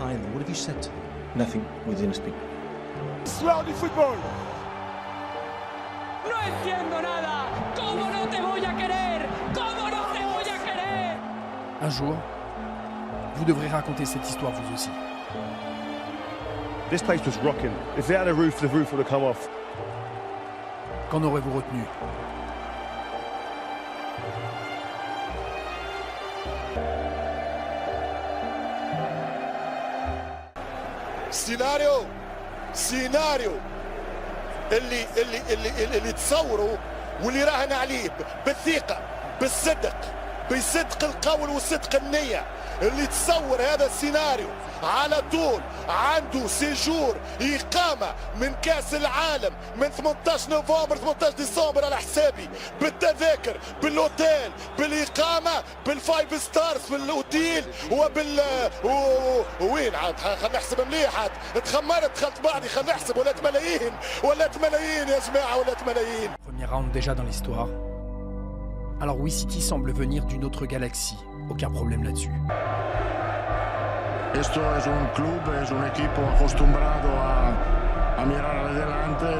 behind them. What have you said to them? Nothing. We didn't speak. L'histoire du football. No entiendo nada. ¿Cómo no te voy a querer? ¿Cómo no te voy a querer? Un jour, vous devrez raconter cette histoire vous aussi. This place was rocking. If they had a roof, the roof would have come off. Qu'en aurez-vous retenu? سيناريو اللي تصوروا واللي راهن عليه بالثقة بالصدق بصدق القول وصدق النية اللي تصور هذا السيناريو على طول عنده سيجور إقامة من كأس العالم من 18 نوفمبر 18 ديسمبر على حسابي بالتذاكر بالأوتيل بالإقامة بالفايف ستارز بالاوتيل وين عاد خلينا نحسب مليح عاد دخلت بعضي خلينا نحسب ولات ملايين يا جماعة ولات ملايين. Premier round déjà dans l'histoire. Alors oui, City semble venir d'une autre galaxie. Aucun problème là-dessus. Esto es un club, es un equipo acostumbrado a mirar adelante.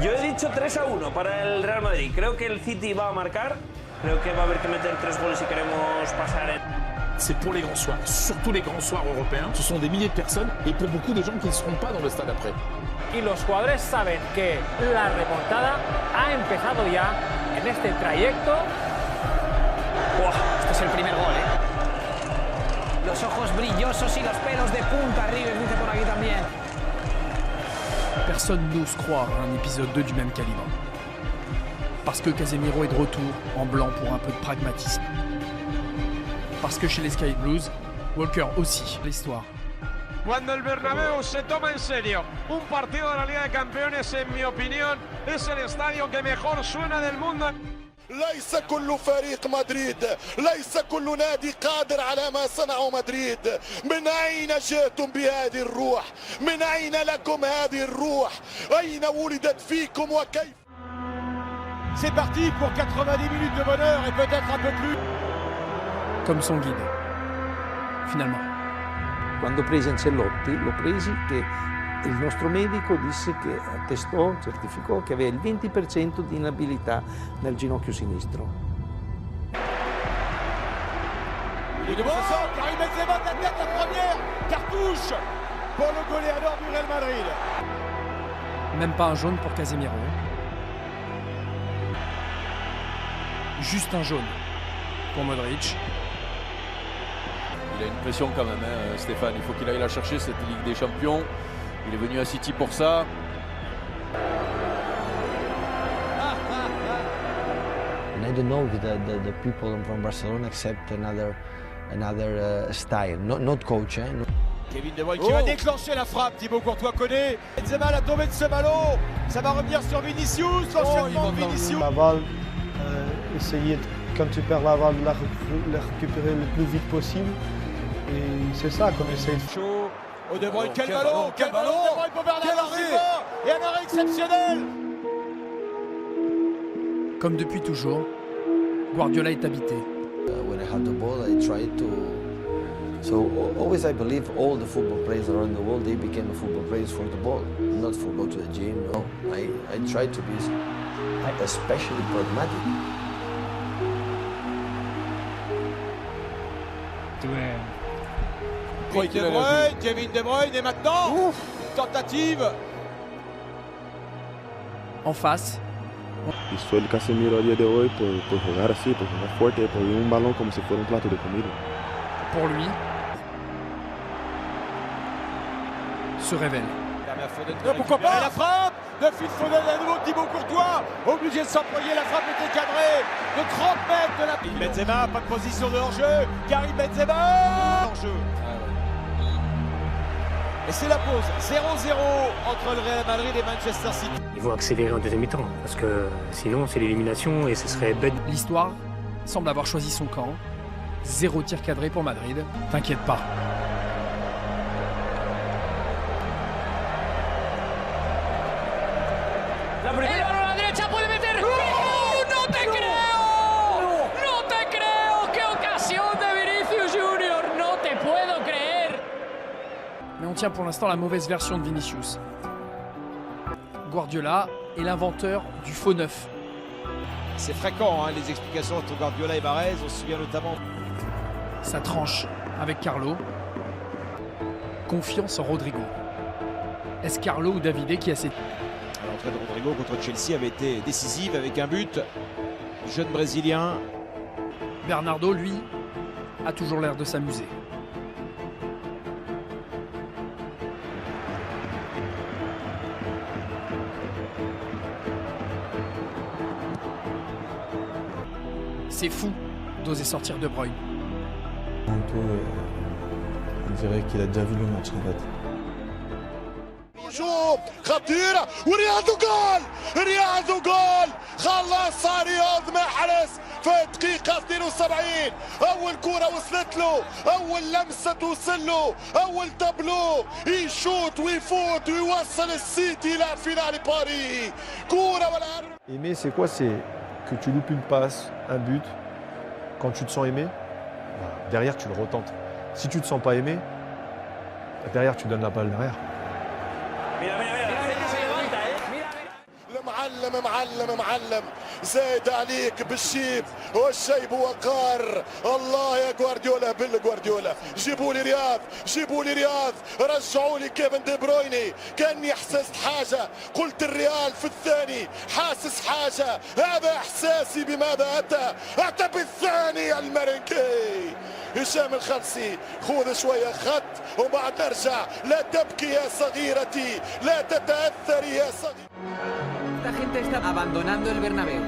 Yo he dicho 3-1 para el Real Madrid. Creo que el City va a marcar. Creo que va a haber que meter 3 goles si queremos pasar. C'est pour les grands soirs, surtout les grands soirs européens. Ce sont des milliers de personnes et pour beaucoup de gens qui ne seront pas dans le stade après. Y los jugadores saben que la remontada ha empezado ya en este trayecto. Este es el primer gol, Los ojos brillosos y los pelos de punta arriba, dice por aquí también. Personne n'ose croire à un épisode 2 du même calibre. Parce que Casemiro est de retour en blanc pour un peu de pragmatisme. Parce que chez les Sky Blues, Walker aussi, l'histoire. Cuando el Bernabéu se toma en serio un partido de la Liga de Campeones, en mi opinión, es el estadio que mejor suena del mundo. ليس كل فريق مدريد ليس كل نادي قادر على ما صنعه مدريد من أين جئتم بهذه الروح من أين لكم هذه الروح أين ولدت فيكم وكيف. C'est parti pour 90 minutes de bonheur et peut-être un peu plus. Comme son guide, finalement. Quando presi Ancelotti, l'ho presi che il nostro medico disse che attestò, certificò che aveva il 20% di inabilità nel ginocchio sinistro. Karim Benzema de la tête, la première cartouche pour le goleador du Real Madrid. Même pas un jaune pour Casemiro. Juste un jaune pour Modric. Il a une pression quand même, Stéphane. Il faut qu'il aille la chercher, cette Ligue des Champions. Il est venu à City pour ça. And I don't know if the people from Barcelona accept another style, not coach. Kevin De Bruyne qui va déclencher la frappe, Thibaut Courtois connaît. Benzema la tombée de ce ballon, ça va revenir sur Vinicius, l'enchaînement de Vinicius. La balle, essayer quand tu perds la balle de la récupérer le plus vite possible. Et c'est ça qu'on essaie de faire. Oh De Bruyne, quel ballon, De Bruyne pour Bernardo Silva, et un arrêt exceptionnel. Comme depuis toujours, Guardiola est habité. When I had the ball, I tried to. So always I believe all the football players around the world, they became football players for the ball, not for go to the gym. No, I try to be especially pragmatic. Kevin De Bruyne et maintenant, tentative. En face. Y soy el Casemiro a día de hoy por jugar así, por jugar fuerte, por un balón como si fuera un plato de comida. Pour lui, se révèle. Pourquoi pas la frappe de Phil Foden à nouveau Thibaut Courtois, obligé de s'employer, la frappe était cadrée de 30 mètres de la pile. Benzema, pas de position de hors-jeu, Karim Benzema hors-jeu. Et c'est la pause, 0-0 entre le Real Madrid et Manchester City. Il faut accélérer en deuxième mi-temps, parce que sinon c'est l'élimination et ce serait bête. L'histoire semble avoir choisi son camp. 0 tir cadré pour Madrid. T'inquiète pas. La primera a la derecha puede meter. ¡No te creo! ¡No te creo! ¡Qué ocasión de Vinicius Junior! ¡No te puedo creer! Mais on tient pour l'instant la mauvaise version de Vinicius. Guardiola est l'inventeur du faux neuf. C'est fréquent, hein, les explications entre Guardiola et Mahrez. On se souvient notamment. Ça tranche avec Carlo. Confiance en Rodrigo. Est-ce Carlo ou Davide qui a cette... L'entrée de Rodrigo contre Chelsea avait été décisive avec un but. Le jeune Brésilien. Bernardo, lui, a toujours l'air de s'amuser. C'est fou d'oser sortir De Bruyne. Un peu, on dirait qu'il a déjà vu le match en fait. هجوم خطيرة ورياضو جول رياضو جول خلاص صار رياض محرز في الدقيقة 72 أول كرة وصلت له أول لمسة توصل له أول تابلو يشوط ويفوت ويوصل السيتي إلى فينال باريس كرة والعرض. Aimer, c'est quoi? C'est que tu loupes une passe, un but, quand tu te sens aimé, derrière tu le retentes. Si tu te sens pas aimé, derrière tu donnes la balle derrière. المعلم زايد عليك بالشيب والشيب وقار. الله يا جوارديولا بالجوارديولا. جيبوا لي رياض رجعوا لي كيفن دي برويني. كاني حسست حاجه قلت الريال في الثاني حاسس حاجه. هذا احساسي بماذا اتى بالثاني المرنكي هشام الخلسي. خذ شويه خط وبعد نرجع. لا تبكي يا صغيرتي لا تتاثري يا صغيرتي. La gente está abandonando el Bernabéu.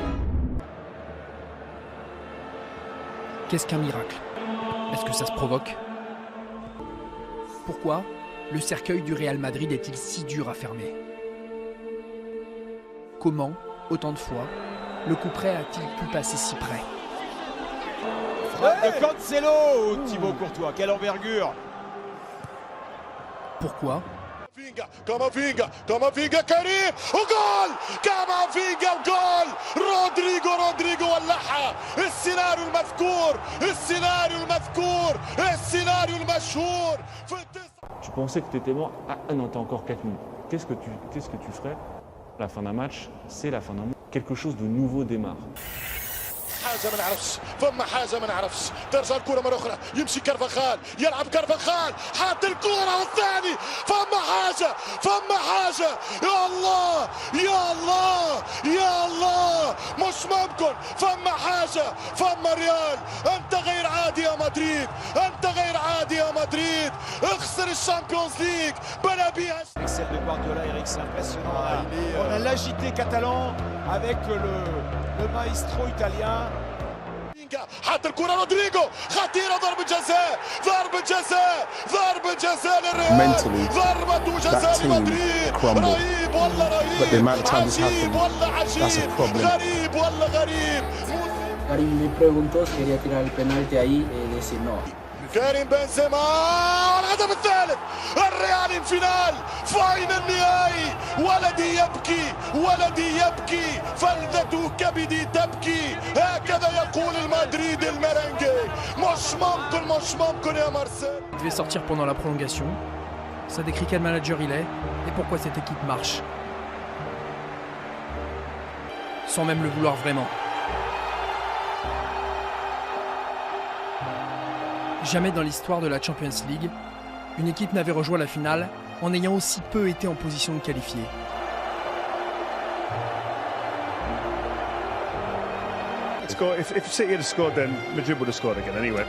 Qu'est-ce qu'un miracle? Est-ce que ça se provoque? Pourquoi le cercueil du Real Madrid est-il si dur à fermer? Comment, autant de fois, le coup près a-t-il pu passer si près? Frappe de Cancelo, Thibaut Courtois, quelle envergure! Pourquoi? كامافينجا كريم وجول. كامافينجا وجول. رودريجو ولعها. السيناريو المشهور في Tu pensais que tu étais mort. Ah non, t'as encore 4 minutes. Qu'est-ce que tu ferais? La fin d'un match, c'est la fin d'un match. Quelque chose de nouveau démarre. حاجه ما نعرفش ترجع الكره مره اخرى يمشي كارفاخال يلعب كارفاخال حاط الكره والثاني فما حاجه يا الله مش ممكن فما حاجه فما ريال. انت غير عادي يا مدريد اخسر الشامبيونز ليج بلا بيها. Celle de Guardiola, Eric, c'est impressionnant. On a l'agité catalan avec le maestro italien. حتى الكرة رودريجو خطيرة. ضربة جزاء للريال. ضربة جزاء لمدريد. رهيب والله عجيب. Karim me preguntó si quería tirar el penalti ahí, decir no. كريم بنزيما الهدف الثالث. الريال انفينال فاينل نهائي. ولدي يبكي فلذة كبدي تبكي. هكذا يقول المدريد المرنجي. مش ممكن يا مارسيل. Il devait sortir pendant la prolongation. Ça décrit quel manager il est et pourquoi cette équipe marche. Sans même le vouloir vraiment. Jamais dans l'histoire de la Champions League, une équipe n'avait rejoint la finale en ayant aussi peu été en position de qualifier. If City had scored, then Madrid would have scored again anyway.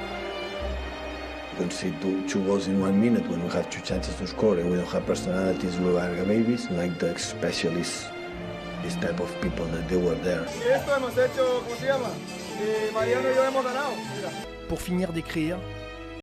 You can see two goals in 1 minute when we have 2 chances to score and we don't have personalities, we are babies, like the specialists, this type of people that they were there. Pour finir d'écrire